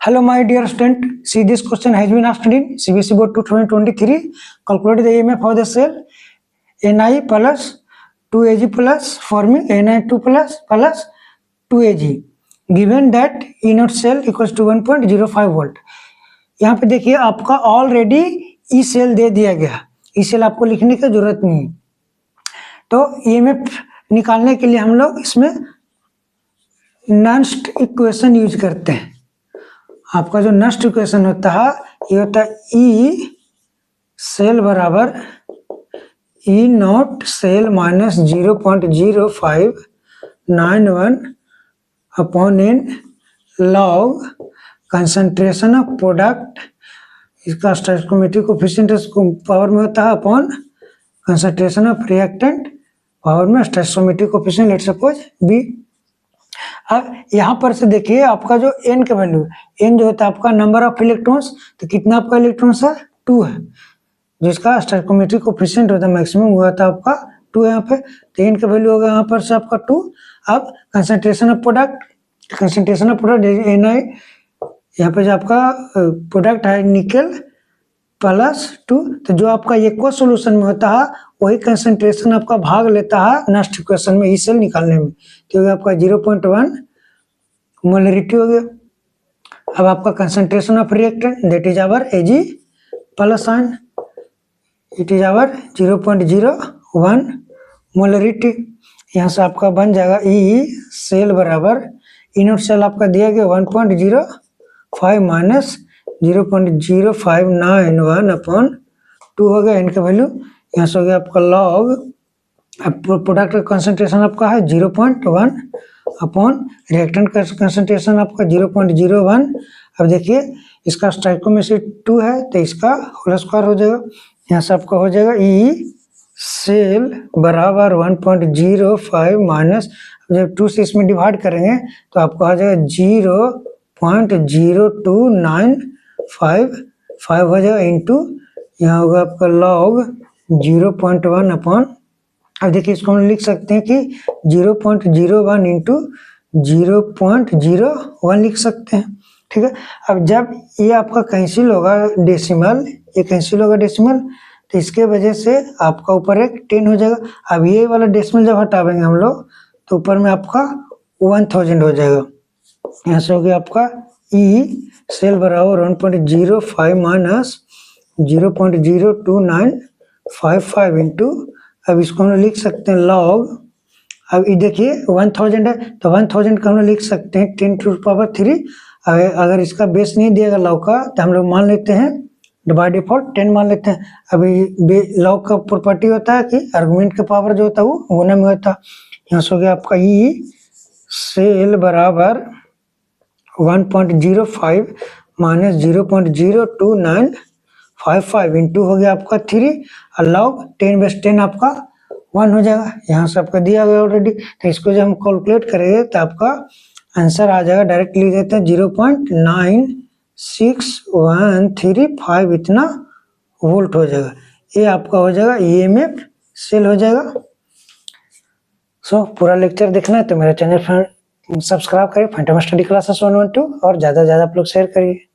Hello, my dear student. See, this question has been asked in CBSE Board 2023. Calculate the EMF of the cell Ni plus 2Ag plus forming Ni2 plus 2Ag. Given that E naught cell equals to 1.05 volt. यहाँ पे देखिए आपका already E cell दे दिया गया, E cell आपको लिखने की जरूरत नहीं है। तो ईएमएफ निकालने के लिए हम लोग इसमें नस्ट इक्वेशन यूज करते हैं। आपका जो नस्ट इक्वेशन होता है ये होता है ई सेल बराबर E naught cell minus 0.0591 upon N log concentration of product, इसका स्टोइकोमेट्रिक कोएफिशिएंट पावर में होता है upon concentration of reactant power में stoichiometric coefficient let suppose B. अब यहाँ पर से देखिए आपका जो n का वैल्यू, n जो होता है आपका नंबर ऑफ इलेक्ट्रॉन्स, तो कितना आपका इलेक्ट्रॉन्स है 2 है, जिसका स्टोइकोमेट्रिक कोएफिशिएंट होता है मैक्सिमम हुआ था आपका 2 यहाँ पे, तो n का वैल्यू होगा यहाँ पर से आपका 2। अब कंसंट्रेशन ऑफ प्रोडक्ट Na, यहाँ पे जो आपका प्रोडक्ट है निकेल प्लस 2, तो जो आपका एक्वा सोल्यूशन में होता है वही कंसंट्रेशन आपका भाग लेता है नस्ट इक्वेशन में ई सेल निकालने में, क्योंकि आपका 0.1 मोलरिटी हो गया। अब आपका concentration of reactant that is our Ag plus sign, it is our 0.01 molarity. यहाँ से आपका बन जाएगा ई सेल बराबर ई नॉट सेल आपका दिया गया 1.05 माइनस 0.0591 अपॉन 2 हो गया n का वैल्यू। यहाँ से हो गया आपका लॉग, प्रोडक्ट का कंसंट्रेशन आपका है 0.1 अपॉन रिएक्टेंट का कंसंट्रेशन आपका 0.01। अब देखिए इसका स्टोइकोमेट्रिक 2 है तो इसका होल स्क्वायर हो जाएगा। यहाँ से आपका हो जाएगा ई सेल बराबर 1.05 माइनस, जब 2 से इसमें डिवाइड करेंगे तो आपको आ जाएगा 0.02955 हो जाएगा इंटू यहाँ होगा आपका लॉग 0.1 अपॉन, अब देखिए इसको हम लिख सकते हैं कि 0.01 इंटू 0.01 लिख सकते हैं, ठीक है। अब जब ये आपका कैंसिल होगा डेसिमल, ये कैंसिल होगा डेसिमल, तो इसके वजह से आपका ऊपर एक 10 हो जाएगा। अब ये वाला डेसिमल जब हटावेंगे हम लोग तो ऊपर में आपका 1000 हो जाएगा। यहाँ से हो गया आपका ई सेल बराबर 1.05 माइनस 0.02955 इंटू, अब इसको हम लिख सकते हैं लॉग, अब ये देखिए 1000 है तो 1000 का हम लिख सकते हैं 10 टू पावर 3। अगर इसका बेस नहीं दिएगा लॉग का तो हम लोग मान लेते हैं बाय डिफॉल्ट 10 मान लेते हैं। अभी लॉग का प्रॉपर्टी होता है कि आर्गुमेंट का पावर जो होता है वो गुना में होता है। यहाँ से हो गया आपका ई सेल बराबर 1.05 माइनस 0.02955 इंटू हो गया आपका 3 और लॉग 10/10 आपका 1 हो जाएगा। यहाँ से आपका दिया गया ऑलरेडी, तो इसको जब हम कैलकुलेट करेंगे तो आपका आंसर आ जाएगा, डायरेक्ट लिख देते हैं 0.96135 इतना वोल्ट हो जाएगा। ये आपका हो जाएगा ईएमएफ सेल हो जाएगा। सो पूरा लेक्चर देखना है तो मेरा चैनल सब्सक्राइब करिए, फैंटम स्टडी क्लासेस 112, और ज़्यादा से ज़्यादा आप लोग शेयर करिए।